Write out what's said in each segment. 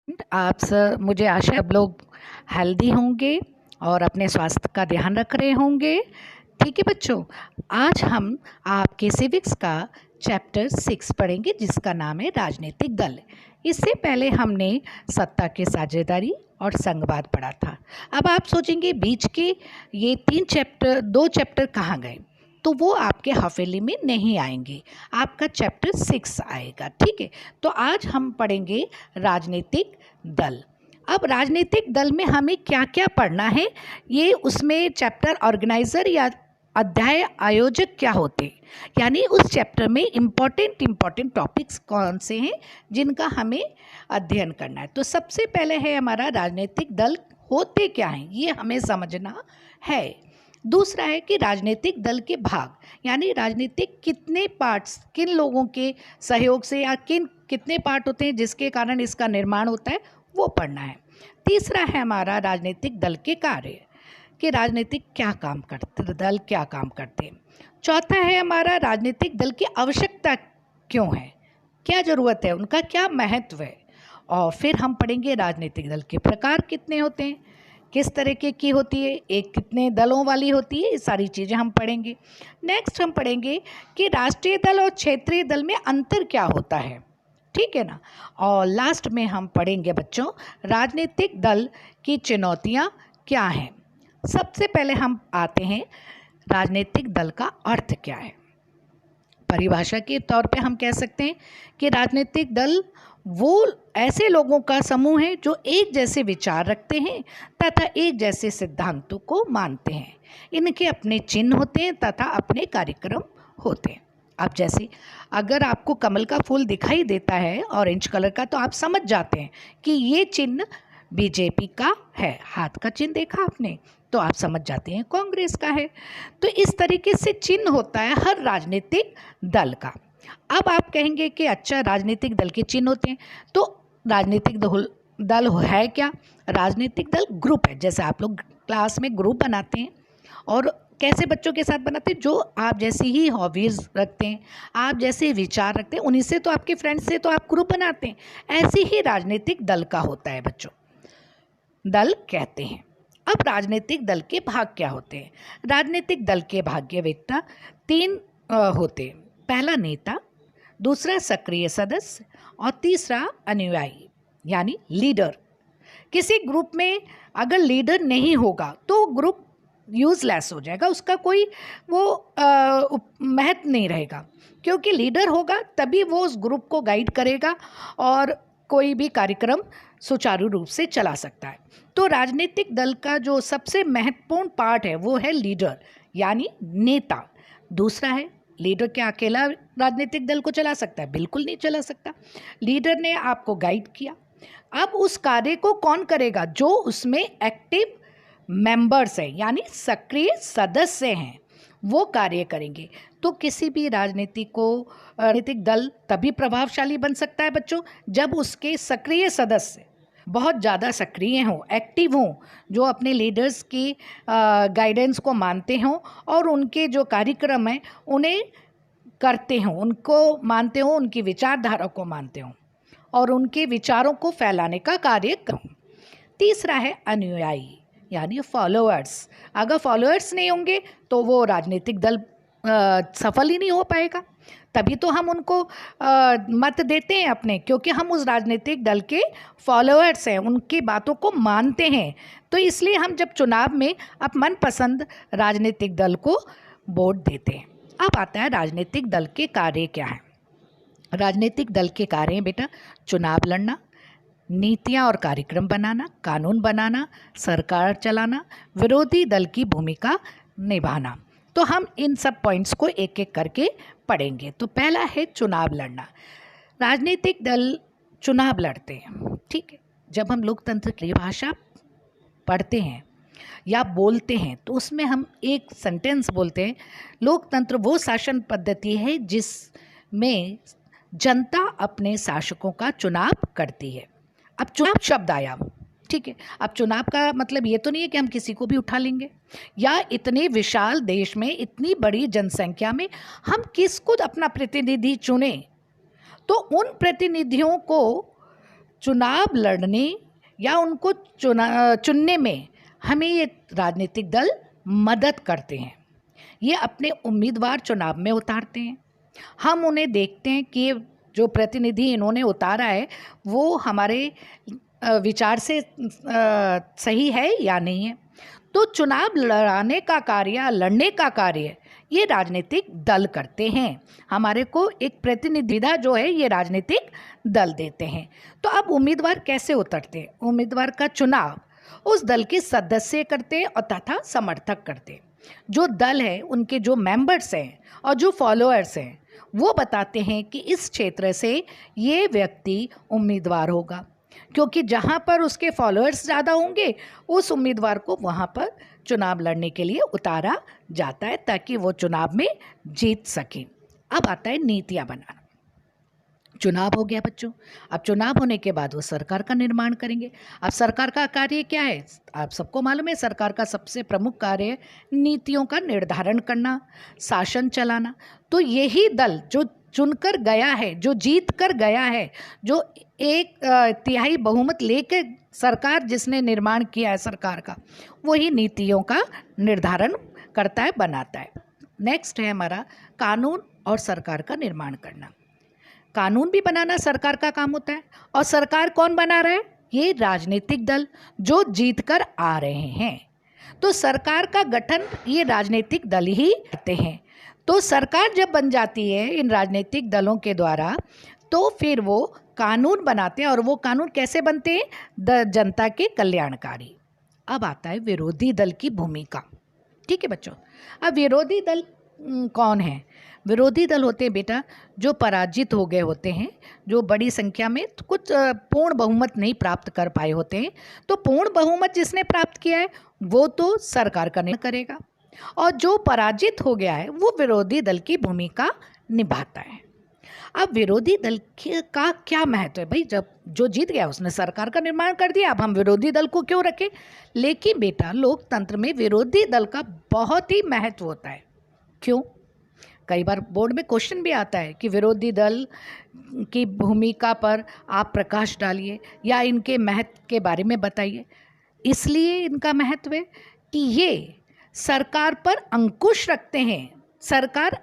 आप सब, मुझे आशा है सब लोग हेल्दी होंगे और अपने स्वास्थ्य का ध्यान रख रहे होंगे। ठीक है बच्चों, आज हम आपके सिविक्स का चैप्टर 6 पढ़ेंगे जिसका नाम है राजनीतिक दल। इससे पहले हमने सत्ता की साझेदारी और संघवाद पढ़ा था। अब आप सोचेंगे बीच के ये 2 चैप्टर कहाँ गए, तो वो आपके हवेली में नहीं आएंगे, आपका चैप्टर 6 आएगा। ठीक है, तो आज हम पढ़ेंगे राजनीतिक दल। अब राजनीतिक दल में हमें क्या क्या पढ़ना है, ये उसमें चैप्टर ऑर्गेनाइजर या अध्याय आयोजक क्या होते, यानी उस चैप्टर में इम्पॉर्टेंट टॉपिक्स कौन से हैं जिनका हमें अध्ययन करना है। तो सबसे पहले है हमारा राजनीतिक दल होते क्या हैं, ये हमें समझना है। दूसरा है कि राजनीतिक दल के भाग, यानी राजनीतिक कितने पार्ट्स, किन लोगों के सहयोग से या कितने पार्ट होते हैं जिसके कारण इसका निर्माण होता है, वो पढ़ना है। तीसरा है हमारा राजनीतिक दल के कार्य, कि राजनीतिक दल क्या काम करते हैं। चौथा है हमारा राजनीतिक दल की आवश्यकता क्यों है, क्या ज़रूरत है, उनका क्या महत्व है। और फिर हम पढ़ेंगे राजनीतिक दल के प्रकार कितने होते हैं, किस तरीके की होती है, एक कितने दलों वाली होती है, ये सारी चीज़ें हम पढ़ेंगे। नेक्स्ट हम पढ़ेंगे कि राष्ट्रीय दल और क्षेत्रीय दल में अंतर क्या होता है, ठीक है ना। और लास्ट में हम पढ़ेंगे बच्चों राजनीतिक दल की चुनौतियाँ क्या हैं। सबसे पहले हम आते हैं राजनीतिक दल का अर्थ क्या है। परिभाषा के तौर पे हम कह सकते हैं कि राजनीतिक दल वो ऐसे लोगों का समूह है जो एक जैसे विचार रखते हैं तथा एक जैसे सिद्धांतों को मानते हैं। इनके अपने चिन्ह होते हैं तथा अपने कार्यक्रम होते हैं। अब जैसे अगर आपको कमल का फूल दिखाई देता है ऑरेंज कलर का, तो आप समझ जाते हैं कि ये चिन्ह बीजेपी का है। हाथ का चिन्ह देखा आपने तो आप समझ जाते हैं कांग्रेस का है। तो इस तरीके से चिन्ह होता है हर राजनीतिक दल का। अब आप कहेंगे कि अच्छा राजनीतिक दल के चिन्ह होते हैं, तो राजनीतिक दल है क्या। राजनीतिक दल ग्रुप है, जैसे आप लोग क्लास में ग्रुप बनाते हैं और कैसे बच्चों के साथ बनाते हैं, जो आप जैसी ही हॉबीज़ रखते हैं, आप जैसे विचार रखते हैं, उन्हीं से तो आपके फ्रेंड्स से तो आप ग्रुप बनाते हैं। ऐसे ही राजनीतिक दल का होता है बच्चों, दल कहते हैं। अब राजनीतिक दल के भाग क्या होते हैं। राजनीतिक दल के भाग्य बेटा 3 होते हैं। पहला नेता, दूसरा सक्रिय सदस्य और तीसरा अनुयायी यानी लीडर। किसी ग्रुप में अगर लीडर नहीं होगा तो ग्रुप यूजलेस हो जाएगा, उसका कोई वो महत्व नहीं रहेगा, क्योंकि लीडर होगा तभी वो उस ग्रुप को गाइड करेगा और कोई भी कार्यक्रम सुचारू रूप से चला सकता है। तो राजनीतिक दल का जो सबसे महत्वपूर्ण पार्ट है वो है लीडर यानी नेता। दूसरा है लीडर क्या अकेला राजनीतिक दल को चला सकता है, बिल्कुल नहीं चला सकता। लीडर ने आपको गाइड किया, अब उस कार्य को कौन करेगा, जो उसमें एक्टिव मेंबर्स हैं यानी सक्रिय सदस्य हैं, वो कार्य करेंगे। तो किसी भी राजनीतिक दल तभी प्रभावशाली बन सकता है बच्चों जब उसके सक्रिय सदस्य बहुत ज़्यादा सक्रिय हों, एक्टिव हों, जो अपने लीडर्स की गाइडेंस को मानते हों और उनके जो कार्यक्रम हैं उन्हें करते हों, उनको मानते हों, उनकी विचारधारा को मानते हों और उनके विचारों को फैलाने का कार्य करें। तीसरा है अनुयायी यानी फॉलोअर्स। अगर फॉलोअर्स नहीं होंगे तो वो राजनीतिक दल सफल ही नहीं हो पाएगा। तभी तो हम उनको मत देते हैं अपने, क्योंकि हम उस राजनीतिक दल के फॉलोअर्स हैं, उनकी बातों को मानते हैं। तो इसलिए हम जब चुनाव में अब मनपसंद राजनीतिक दल को वोट देते हैं। अब आता है राजनीतिक दल के कार्य क्या है। राजनीतिक दल के कार्य बेटा चुनाव लड़ना, नीतियाँ और कार्यक्रम बनाना, कानून बनाना, सरकार चलाना, विरोधी दल की भूमिका निभाना। तो हम इन सब पॉइंट्स को एक एक करके पढ़ेंगे। तो पहला है चुनाव लड़ना। राजनीतिक दल चुनाव लड़ते हैं, ठीक है। जब हम लोकतंत्र की भाषा पढ़ते हैं या बोलते हैं तो उसमें हम एक सेंटेंस बोलते हैं, लोकतंत्र वो शासन पद्धति है जिसमें जनता अपने शासकों का चुनाव करती है। अब चुनाव शब्द आया, ठीक है। अब चुनाव का मतलब ये तो नहीं है कि हम किसी को भी उठा लेंगे, या इतने विशाल देश में इतनी बड़ी जनसंख्या में हम किसको अपना प्रतिनिधि चुने, तो उन प्रतिनिधियों को चुनाव लड़ने या उनको चुनने में हमें ये राजनीतिक दल मदद करते हैं। ये अपने उम्मीदवार चुनाव में उतारते हैं। हम उन्हें देखते हैं कि जो प्रतिनिधि इन्होंने उतारा है वो हमारे विचार से सही है या नहीं है। तो चुनाव लड़ाने का कार्य, लड़ने का कार्य ये राजनीतिक दल करते हैं। हमारे को एक प्रतिनिधिता जो है ये राजनीतिक दल देते हैं। तो अब उम्मीदवार कैसे उतरते हैं? उम्मीदवार का चुनाव उस दल के सदस्य करते हैं और तथा समर्थक करते हैं। जो दल है उनके जो मेंबर्स हैं और जो फॉलोअर्स हैं वो बताते हैं कि इस क्षेत्र से ये व्यक्ति उम्मीदवार होगा, क्योंकि जहाँ पर उसके फॉलोअर्स ज़्यादा होंगे उस उम्मीदवार को वहाँ पर चुनाव लड़ने के लिए उतारा जाता है ताकि वो चुनाव में जीत सके। अब आता है नीतियाँ बनाना। चुनाव हो गया बच्चों। अब चुनाव होने के बाद वो सरकार का निर्माण करेंगे। अब सरकार का कार्य क्या है? आप सबको मालूम है, सरकार का सबसे प्रमुख कार्य है नीतियों का निर्धारण करना, शासन चलाना। तो यही दल जो चुनकर गया है, जो जीत कर गया है, जो एक तिहाई बहुमत लेकर सरकार जिसने निर्माण किया है सरकार का, वही नीतियों का निर्धारण करता है, बनाता है। नेक्स्ट है हमारा कानून और सरकार का निर्माण करना। कानून भी बनाना सरकार का काम होता है। और सरकार कौन बना रहा है? ये राजनीतिक दल जो जीत कर आ रहे हैं। तो सरकार का गठन ये राजनीतिक दल ही करते हैं। तो सरकार जब बन जाती है इन राजनीतिक दलों के द्वारा, तो फिर वो कानून बनाते हैं। और वो कानून कैसे बनते हैं? जनता के कल्याणकारी। अब आता है विरोधी दल की भूमिका। ठीक है बच्चों। अब विरोधी दल कौन है? विरोधी दल होते हैं बेटा जो पराजित हो गए होते हैं, जो बड़ी संख्या में कुछ पूर्ण बहुमत नहीं प्राप्त कर पाए होते हैं। तो पूर्ण बहुमत जिसने प्राप्त किया है वो तो सरकार का निर्णय करेगा, और जो पराजित हो गया है वो विरोधी दल की भूमिका निभाता है। अब विरोधी दल का क्या महत्व है? भाई जब जो जीत गया उसने सरकार का निर्माण कर दिया, अब हम विरोधी दल को क्यों रखें? लेकिन बेटा लोकतंत्र में विरोधी दल का बहुत ही महत्व होता है। क्यों? कई बार बोर्ड में क्वेश्चन भी आता है कि विरोधी दल की भूमिका पर आप प्रकाश डालिए या इनके महत्व के बारे में बताइए। इसलिए इनका महत्व है कि ये सरकार पर अंकुश रखते हैं। सरकार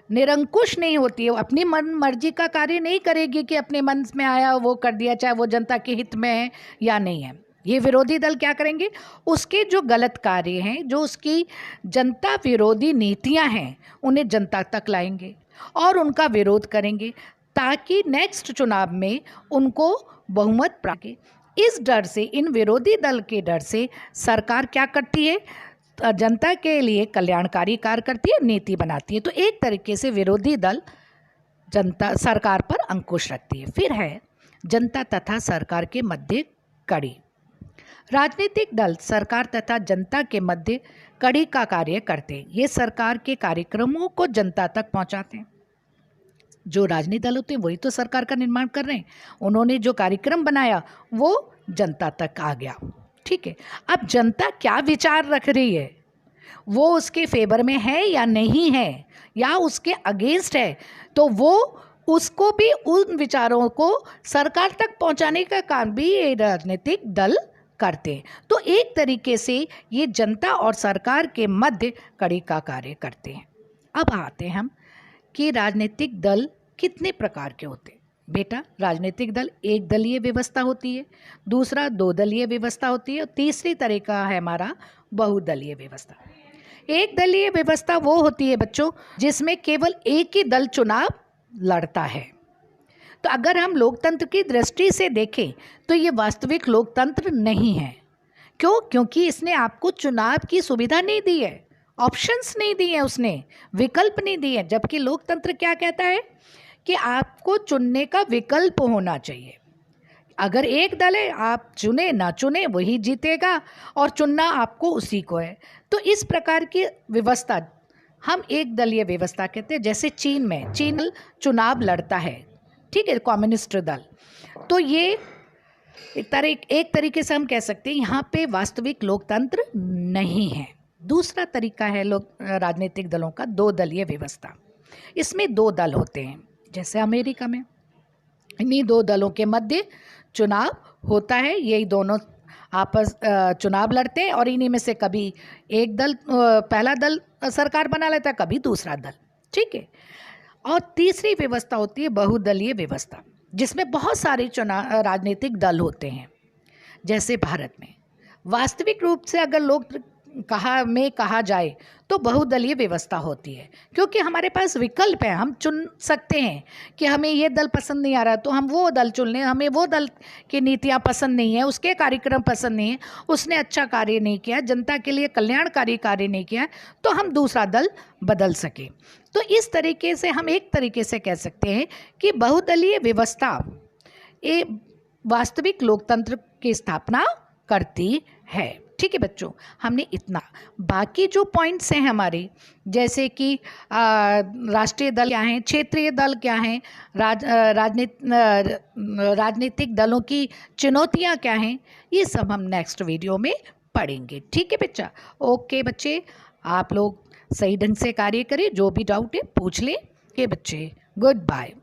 निरंकुश नहीं होती है, अपनी मन मर्जी का कार्य नहीं करेगी कि अपने मन में आया वो कर दिया, चाहे वो जनता के हित में है या नहीं है। ये विरोधी दल क्या करेंगे? उसके जो गलत कार्य हैं, जो उसकी जनता विरोधी नीतियां हैं, उन्हें जनता तक लाएंगे और उनका विरोध करेंगे ताकि नेक्स्ट चुनाव में उनको बहुमत प्राप्त हो। इस डर से, इन विरोधी दल के डर से सरकार क्या करती है? जनता के लिए कल्याणकारी कार्य करती है, नीति बनाती है। तो एक तरीके से विरोधी दल जनता सरकार पर अंकुश रखती है। फिर है जनता तथा सरकार के मध्य कड़ी। राजनीतिक दल सरकार तथा जनता के मध्य कड़ी का कार्य करते हैं। ये सरकार के कार्यक्रमों को जनता तक पहुंचाते हैं। जो राजनीतिक दल होते हैं वही तो सरकार का निर्माण कर रहे हैं। उन्होंने जो कार्यक्रम बनाया वो जनता तक आ गया। ठीक है। अब जनता क्या विचार रख रही है, वो उसके फेवर में है या नहीं है, या उसके अगेंस्ट है, तो वो उसको भी, उन विचारों को सरकार तक पहुंचाने का काम भी ये राजनीतिक दल करते हैं। तो एक तरीके से ये जनता और सरकार के मध्य कड़ी का कार्य करते हैं। अब आते हैं हम कि राजनीतिक दल कितने प्रकार के होते हैं। बेटा राजनीतिक दल एक दलीय व्यवस्था होती है, दूसरा दो दलीय व्यवस्था होती है, और तीसरी तरीका है हमारा बहुदलीय व्यवस्था। एक दलीय व्यवस्था वो होती है बच्चों जिसमें केवल एक ही दल चुनाव लड़ता है। तो अगर हम लोकतंत्र की दृष्टि से देखें तो ये वास्तविक लोकतंत्र नहीं है। क्यों? क्योंकि इसने आपको चुनाव की सुविधा नहीं दी है, ऑप्शंस नहीं दिए हैं, उसने विकल्प नहीं दिए हैं। जबकि लोकतंत्र क्या कहता है कि आपको चुनने का विकल्प होना चाहिए। अगर एक दल है, आप चुने ना चुने वही जीतेगा, और चुनना आपको उसी को है। तो इस प्रकार की व्यवस्था हम एक दलीय व्यवस्था कहते हैं। जैसे चीन में, चीन चुनाव लड़ता है, ठीक है, कम्युनिस्ट दल। तो ये एक तरीके से हम कह सकते हैं यहाँ पे वास्तविक लोकतंत्र नहीं है। दूसरा तरीका है राजनीतिक दलों का दो दलीय व्यवस्था। इसमें दो दल होते हैं, जैसे अमेरिका में। इन्हीं दो दलों के मध्य चुनाव होता है, यही दोनों आपस चुनाव लड़ते हैं और इन्हीं में से कभी एक दल पहला दल सरकार बना लेता है, कभी दूसरा दल, ठीक है। और तीसरी व्यवस्था होती है बहुदलीय व्यवस्था, जिसमें बहुत सारे राजनीतिक दल होते हैं। जैसे भारत में वास्तविक रूप से अगर लोग कहा जाए तो बहुदलीय व्यवस्था होती है, क्योंकि हमारे पास विकल्प है, हम चुन सकते हैं कि हमें ये दल पसंद नहीं आ रहा तो हम वो दल चुन लें, हमें वो दल की नीतियाँ पसंद नहीं है, उसके कार्यक्रम पसंद नहीं है, उसने अच्छा कार्य नहीं किया, जनता के लिए कल्याणकारी कार्य नहीं किया, तो हम दूसरा दल बदल सकें। तो इस तरीके से हम एक तरीके से कह सकते हैं कि बहुदलीय व्यवस्था ये वास्तविक लोकतंत्र की स्थापना करती है। ठीक है बच्चों, हमने इतना, बाकी जो पॉइंट्स हैं हमारे, जैसे कि राष्ट्रीय दल क्या हैं, क्षेत्रीय दल क्या हैं, राजनीतिक दलों की चुनौतियां क्या हैं, ये सब हम नेक्स्ट वीडियो में पढ़ेंगे। ठीक है बच्चा, ओके बच्चे, आप लोग सही ढंग से कार्य करें, जो भी डाउट है पूछ लें। के बच्चे, गुड बाय।